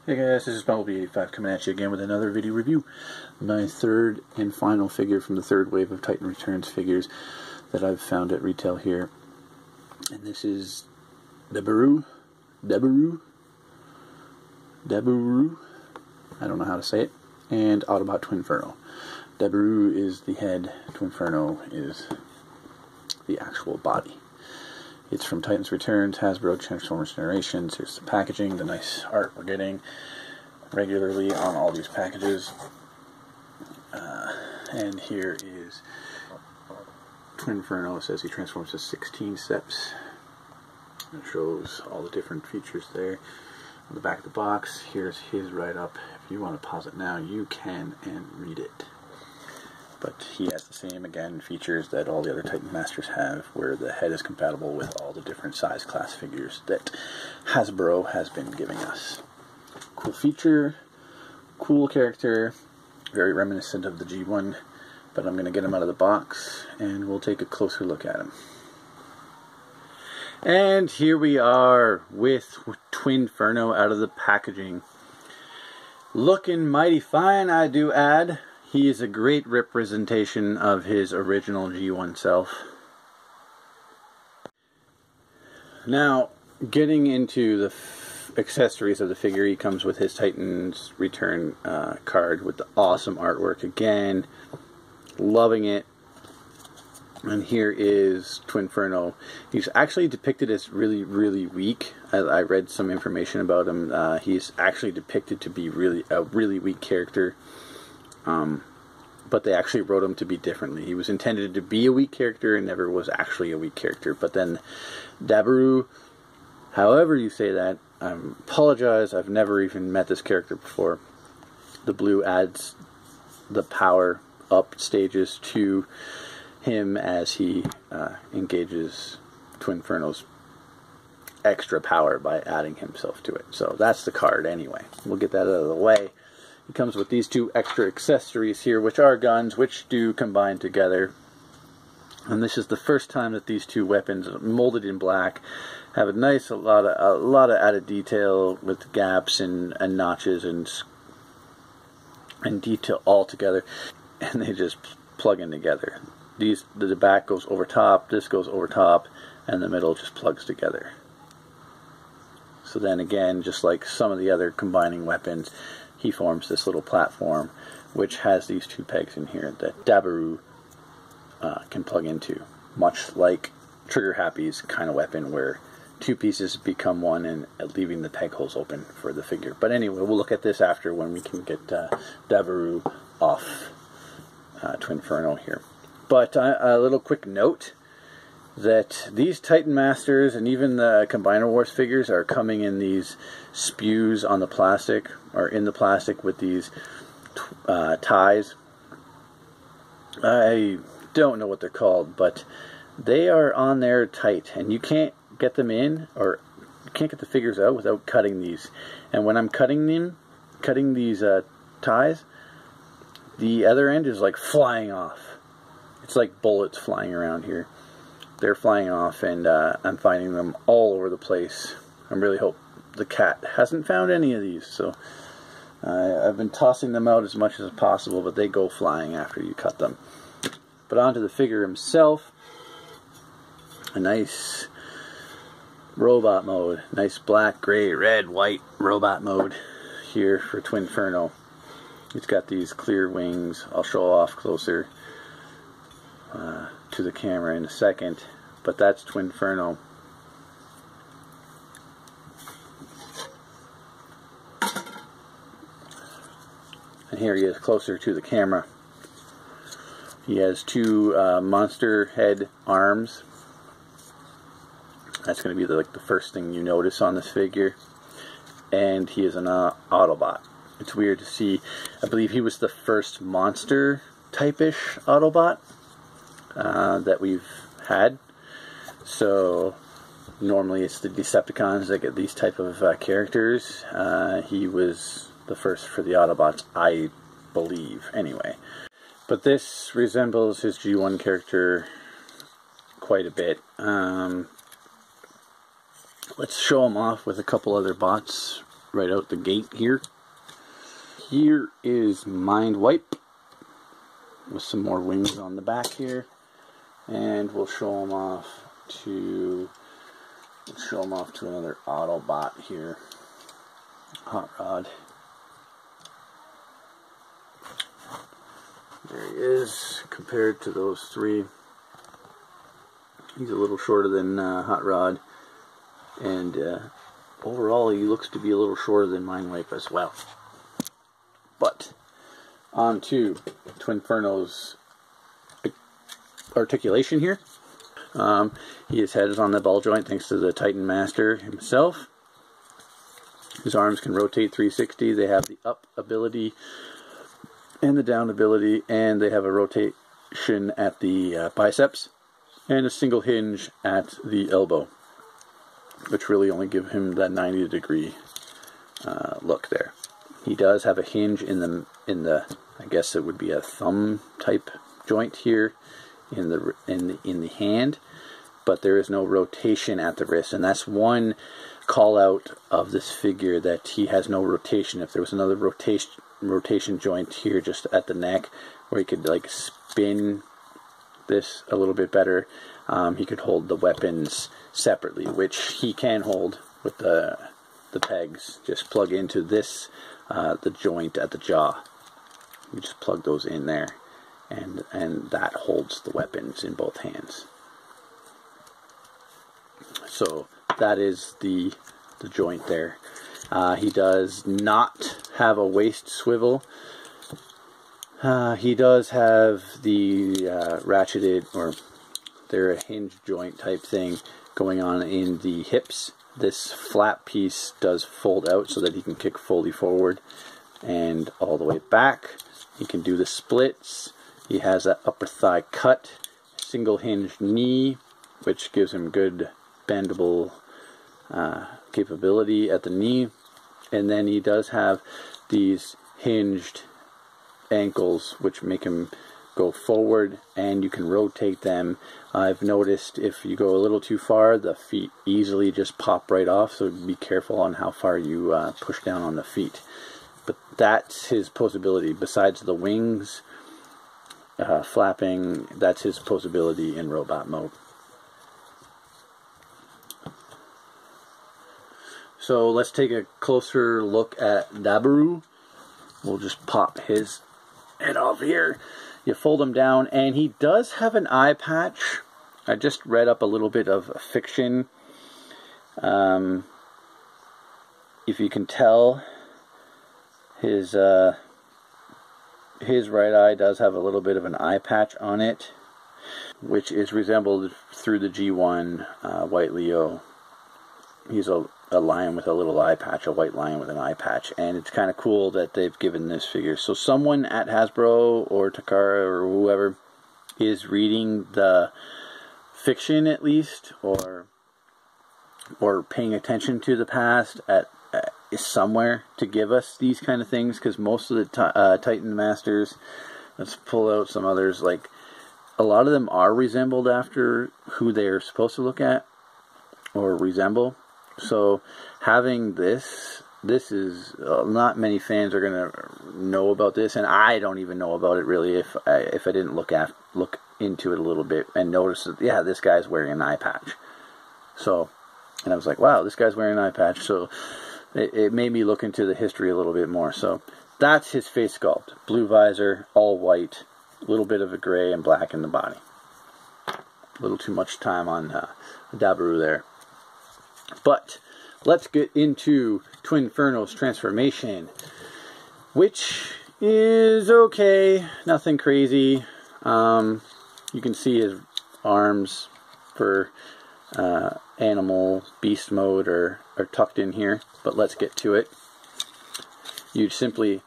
Hey guys, this is Bumblebee85 coming at you again with another video review. My third and final figure from the third wave of Titan Returns figures that I've found at retail here. And this is Daburu. I don't know how to say it. And Autobot Twinferno. Daburu is the head, Twinferno is the actual body. It's from Titans Returns, Hasbro, Transformers Generations. Here's the packaging, the nice art we're getting regularly on all these packages. And here is Twinferno. It says he transforms to 16 steps. It shows all the different features there. On the back of the box, here's his write-up. If you want to pause it now, you can and read it. But he has the same, again, features that all the other Titan Masters have, where the head is compatible with all the different size class figures that Hasbro has been giving us. Cool feature, cool character, very reminiscent of the G1, but I'm going to get him out of the box, and we'll take a closer look at him. And here we are with Twinferno out of the packaging. Looking mighty fine, I do add. He is a great representation of his original G1 self. Now, getting into the accessories of the figure, he comes with his Titans Return card with the awesome artwork again. Loving it. And here is Twinferno. He's actually depicted as really, really weak. I read some information about him. He's actually depicted to be a really weak character. But they actually wrote him to be differently. He was intended to be a weak character and never was actually a weak character. But then Daburu, however you say that, I apologize, I've never even met this character before. The blue adds the power up stages to him as he engages Twinferno's extra power by adding himself to it. So that's the card anyway. We'll get that out of the way. It comes with these two extra accessories here, which are guns, which do combine together. And this is the first time that these two weapons, molded in black, have a lot of added detail with gaps and notches and detail all together, and they just plug in together. The back goes over top, this goes over top, and the middle just plugs together. So then again, just like some of the other combining weapons, he forms this little platform which has these two pegs in here that Daburu can plug into, much like Trigger Happy's kind of weapon where two pieces become one and leaving the peg holes open for the figure. But anyway, we'll look at this after when we can get Daburu off Twinferno here. But a little quick note that these Titan Masters and even the Combiner Wars figures are coming in these spews on the plastic, or in the plastic with these ties. I don't know what they're called, but they are on there tight, and you can't get them in, or you can't get the figures out without cutting these. And when I'm cutting these ties, the other end is like flying off. It's like bullets flying around here. They're flying off, and I'm finding them all over the place. I really hope the cat hasn't found any of these, so I've been tossing them out as much as possible, but they go flying after you cut them. But onto the figure himself. A nice robot mode. Nice black, gray, red, white robot mode here for Twinferno. He's got these clear wings. I'll show off closer to the camera in a second, but that's Twinferno. And here he is closer to the camera. He has two monster head arms. That's going to be like the first thing you notice on this figure. And he is an Autobot. It's weird to see. I believe he was the first monster type-ish Autobot that we've had. So normally it's the Decepticons that get these type of characters. He was the first for the Autobots, I believe, anyway. But this resembles his G1 character quite a bit. Let's show him off with a couple other bots right out the gate here. Here is Mind Wipe with some more wings on the back here, and we'll show them off to another Autobot here. Hot Rod. There he is, compared to those three. He's a little shorter than Hot Rod, and overall he looks to be a little shorter than Mind Wipe as well. But on to Twinferno's articulation here. His head is on the ball joint thanks to the Titan Master himself. His arms can rotate 360. They have the up ability and the down ability, and they have a rotation at the biceps and a single hinge at the elbow, which really only give him that 90-degree look there. He does have a hinge in the I guess it would be a thumb type joint here in the hand, but there is no rotation at the wrist, and that's one call out of this figure, that he has no rotation. If there was another rotation joint here just at the neck where he could like spin this a little bit better, he could hold the weapons separately, which he can hold with the pegs. Just plug into this the joint at the jaw. You just plug those in there, and that holds the weapons in both hands. So that is the joint there. He does not have a waist swivel. He does have the ratcheted, or they're a hinge joint type thing going on in the hips. This flap piece does fold out so that he can kick fully forward and all the way back. He can do the splits. He has that upper thigh cut, single hinged knee, which gives him good bendable capability at the knee. And then he does have these hinged ankles, which make him go forward, and you can rotate them. I've noticed if you go a little too far, the feet easily just pop right off, so be careful on how far you push down on the feet. But that's his posability. Besides the wings flapping, that's his posability in robot mode. So let's take a closer look at Daburu. We'll just pop his head off here. You fold him down, and he does have an eye patch. I just read up a little bit of fiction. If you can tell, his right eye does have a little bit of an eye patch on it, which is resembled through the G1 White Leo. He's a lion with a little eye patch, a white lion with an eye patch, and it's kind of cool that they've given this figure. So someone at Hasbro or Takara or whoever is reading the fiction, at least, or paying attention to the past somewhere to give us these kind of things, because most of the Titan Masters, let's pull out some others, like a lot of them are resembled after who they're supposed to look at or resemble. So having this is not many fans are gonna know about this, and I don't even know about it really if I didn't look into it a little bit and notice that, yeah, this guy's wearing an eye patch. So, and I was like, wow, this guy's wearing an eye patch. So it made me look into the history a little bit more. So that's his face sculpt: blue visor, all white, a little bit of a gray and black in the body. A little too much time on Daburu there. But let's get into Twinferno's transformation, which is okay, nothing crazy. You can see his arms for animal beast mode are tucked in here, but let's get to it. You simply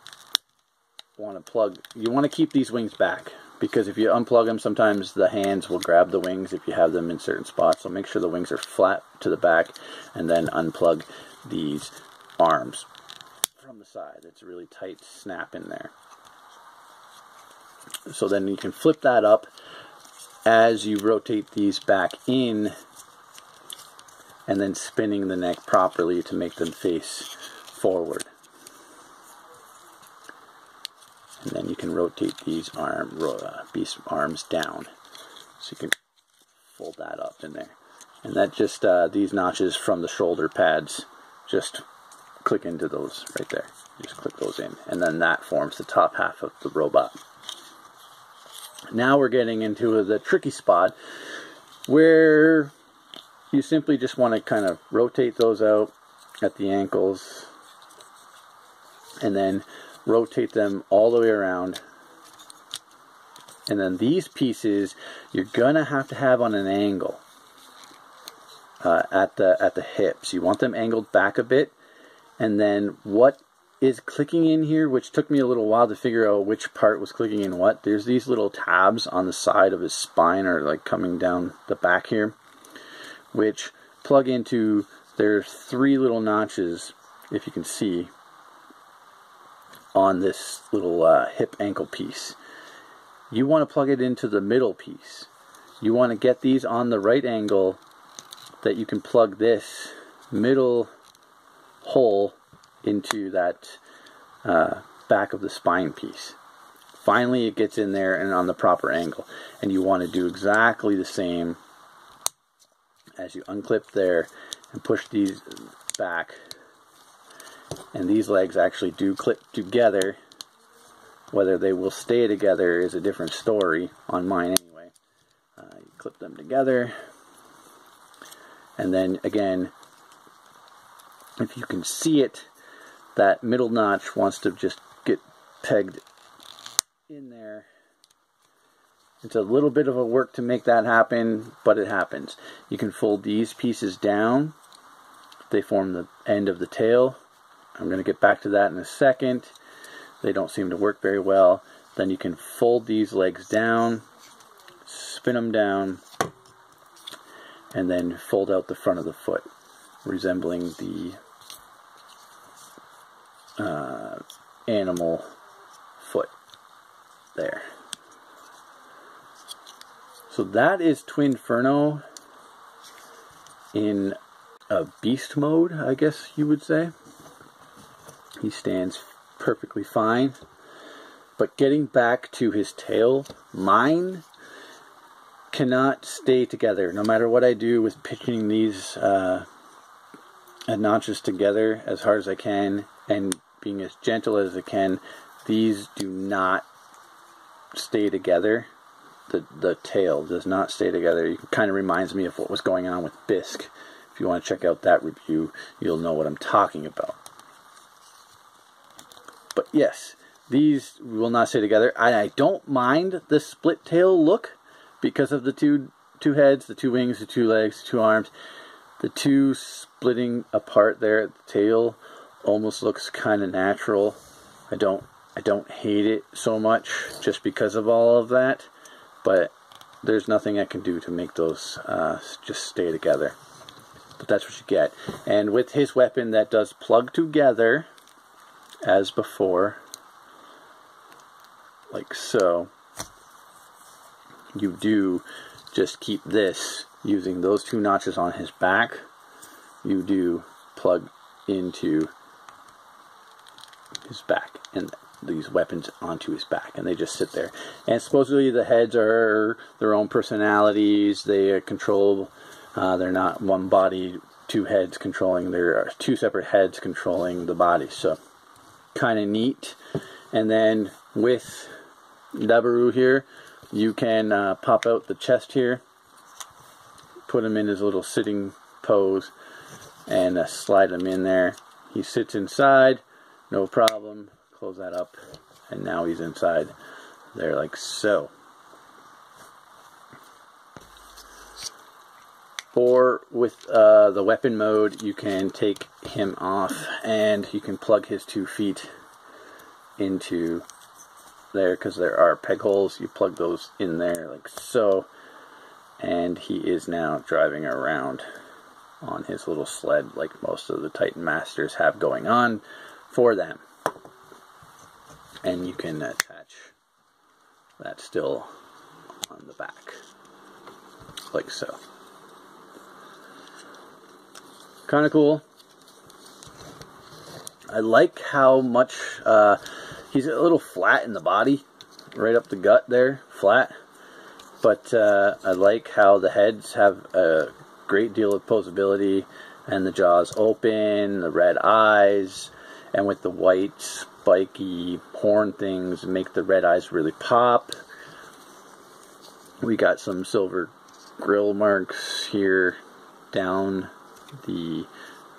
want to keep these wings back, because if you unplug them, sometimes the hands will grab the wings if you have them in certain spots. So make sure the wings are flat to the back, and then unplug these arms from the side. It's a really tight snap in there. So then you can flip that up as you rotate these back in, and then spinning the neck properly to make them face forward. And then you can rotate these arms down. So you can fold that up in there. And that just, these notches from the shoulder pads, just click into those right there. Just click those in. And then that forms the top half of the robot. Now we're getting into the tricky spot where you simply just want to kind of rotate those out at the ankles and then rotate them all the way around. And then these pieces you're gonna have to have on an angle at the hips. You want them angled back a bit. And then what is clicking in here, which took me a little while to figure out which part was clicking in what. There's these little tabs on the side of his spine, or like coming down the back here, which plug into, there's 3 little notches, if you can see, on this little hip ankle piece. You want to plug it into the middle piece. You want to get these on the right angle that you can plug this middle hole into that back of the spine piece. Finally it gets in there and on the proper angle. And you want to do exactly the same as you unclip there and push these back. And these legs actually do clip together. Whether they will stay together is a different story on mine anyway. You clip them together. And then again, if you can see it, that middle notch wants to just get pegged in there. It's a little bit of a work to make that happen, but it happens. You can fold these pieces down. They form the end of the tail. I'm going to get back to that in a second. They don't seem to work very well. Then you can fold these legs down, spin them down, and then fold out the front of the foot, resembling the animal foot there. So that is Twinferno in a beast mode, I guess you would say. He stands perfectly fine. But getting back to his tail, mine cannot stay together. No matter what I do with pitching these notches together as hard as I can and being as gentle as I can, these do not stay together. The tail does not stay together. It kind of reminds me of what was going on with Bisque. If you want to check out that review, you'll know what I'm talking about. But yes, these will not stay together. I don't mind the split tail look because of the two heads, the 2 wings, the 2 legs, the 2 arms. The 2 splitting apart there at the tail almost looks kind of natural. I don't hate it so much just because of all of that, but there's nothing I can do to make those just stay together. But that's what you get. And with his weapon, that does plug together as before, like so. You do just keep this using those 2 notches on his back. You do plug into his back and these weapons onto his back, and they just sit there. And supposedly the heads are their own personalities. They control, they're not one body, 2 heads controlling. There are 2 separate heads controlling the body. So kind of neat. And then with Daburu here, you can pop out the chest here, put him in his little sitting pose, and slide him in there. He sits inside, no problem. Close that up, and now he's inside there like so. Or with the weapon mode, you can take him off and you can plug his 2 feet into there, because there are peg holes. You plug those in there like so, and he is now driving around on his little sled like most of the Titan Masters have going on for them. And you can attach that still on the back like so. Kind of cool. I like how much he's a little flat in the body, right up the gut there, flat. But I like how the heads have a great deal of posability, and the jaws open, the red eyes, and with the white spiky horn things make the red eyes really pop. We got some silver grill marks here down the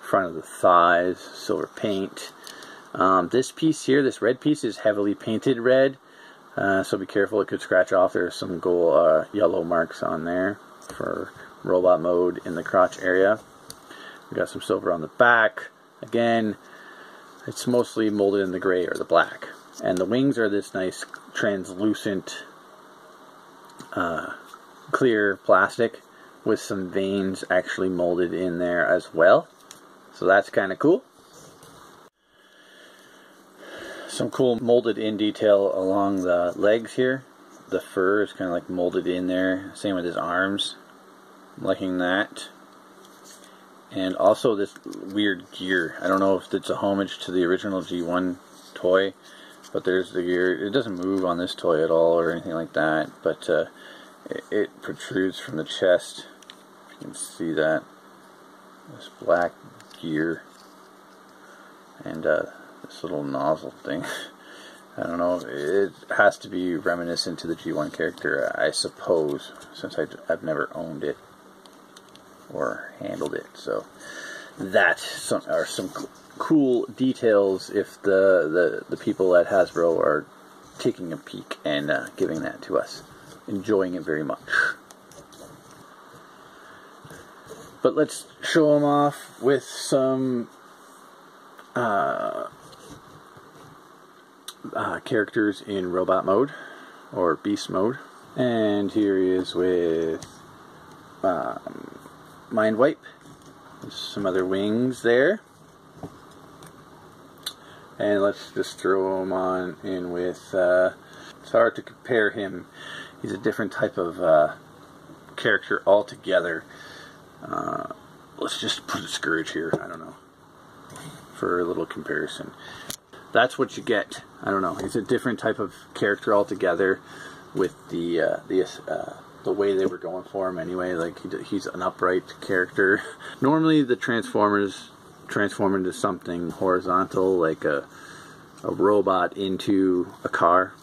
front of the thighs, silver paint. This piece here, this red piece, is heavily painted red, so be careful, it could scratch off. There's some gold yellow marks on there for robot mode in the crotch area. We got some silver on the back. Again, it's mostly molded in the gray or the black. And the wings are this nice translucent clear plastic with some veins actually molded in there as well. So that's kind of cool. Some cool molded in detail along the legs here. The fur is kind of like molded in there. Same with his arms. I'm liking that. And also this weird gear. I don't know if it's a homage to the original G1 toy, but there's the gear. It doesn't move on this toy at all or anything like that, but it protrudes from the chest. You can see that. This black gear. And this little nozzle thing. I don't know. It has to be reminiscent to the G1 character, I suppose, since I've never owned it or handled it. So that are some cool details if the people at Hasbro are taking a peek and giving that to us. Enjoying it very much. But let's show them off with some characters in robot mode or beast mode. And here he is with Mind Wipe. There's some other wings there. And let's just throw him on in with, it's hard to compare him. He's a different type of character altogether. Let's just put a Scourge here, I don't know, for a little comparison. That's what you get. I don't know, he's a different type of character altogether with the way they were going for him anyway. Like he's an upright character. Normally the Transformers transform into something horizontal, like a robot into a car,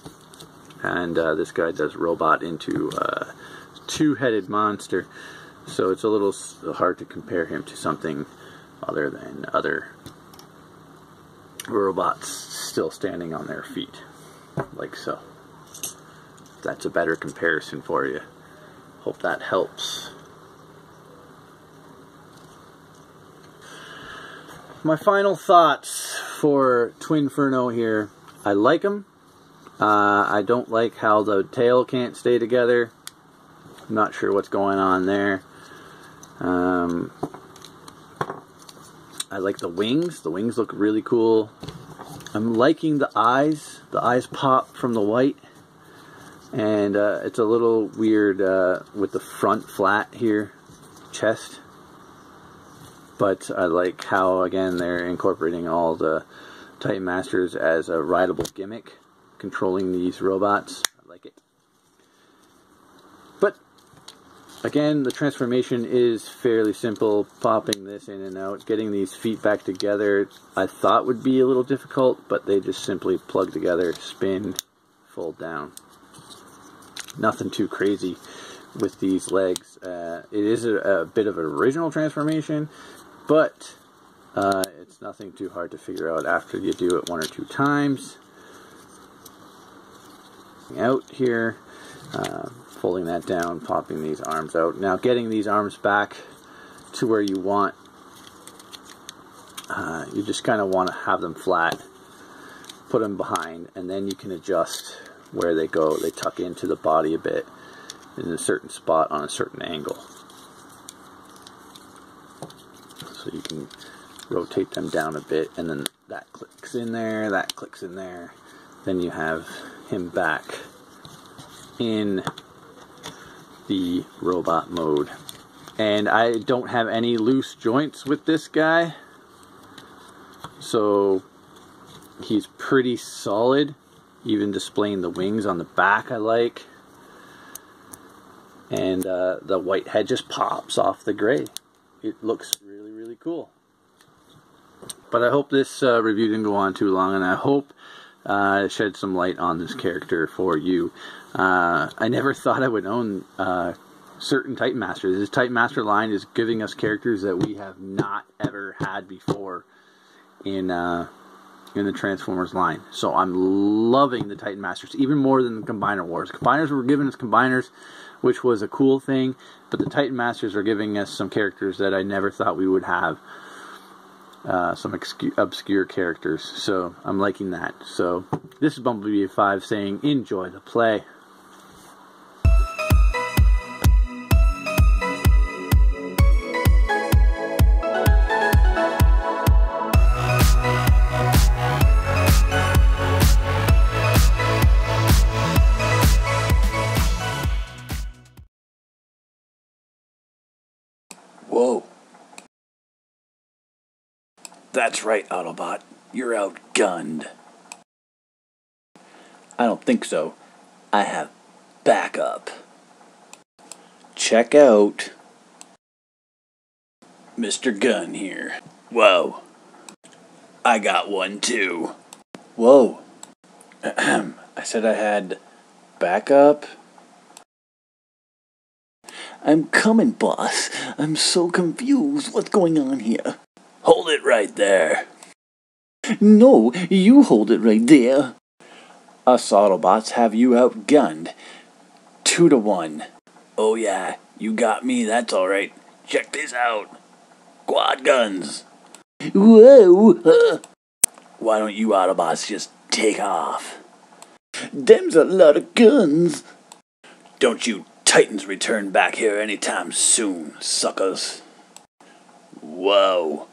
and this guy does robot into a two-headed monster. So it's a little hard to compare him to something other than other robots still standing on their feet, like so. That's a better comparison for you. Hope that helps. My final thoughts for Twinferno here. I like him. I don't like how the tail can't stay together. I'm not sure what's going on there. I like the wings. The wings look really cool. I'm liking the eyes. The eyes pop from the white. And it's a little weird with the front flat here, chest. But I like how, again, they're incorporating all the Titan Masters as a rideable gimmick, controlling these robots. I like it. But again, the transformation is fairly simple. Popping this in and out, getting these feet back together, I thought would be a little difficult, but they just simply plug together, spin, fold down. Nothing too crazy with these legs. It is a bit of an original transformation, but it's nothing too hard to figure out after you do it one or two times. Out here, folding that down, popping these arms out. Now getting these arms back to where you want, you just kind of want to have them flat, put them behind, and then you can adjust where they go. They tuck into the body a bit in a certain spot on a certain angle. So you can rotate them down a bit, and then that clicks in there, that clicks in there. Then you have him back in the robot mode. And I don't have any loose joints with this guy, so He's pretty solid, even displaying the wings on the back I like. And the white head just pops off the gray. It looks really, really cool. But I hope this review didn't go on too long, and I hope it shed some light on this character for you. I never thought I would own certain Titan Masters. This Titan Master line is giving us characters that we have not ever had before in the Transformers line. So I'm loving the Titan Masters, even more than the Combiner Wars. Combiners were giving us Combiners, which was a cool thing, but the Titan Masters are giving us some characters that I never thought we would have. Some obscure characters. So I'm liking that. So this is Bumblebee 5 saying, enjoy the play. Whoa. That's right, Autobot. You're outgunned. I don't think so. I have backup. Check out Mr. Gunn here. Whoa. I got one too. Whoa. I said I had backup. I'm coming, boss. I'm so confused. What's going on here? Hold it right there. No, you hold it right there. Us Autobots have you outgunned. 2-1. Oh yeah, you got me, that's alright. Check this out. Quad guns. Whoa! Why don't you Autobots just take off? Them's a lot of guns. Don't you Titans return back here anytime soon, suckers. Whoa.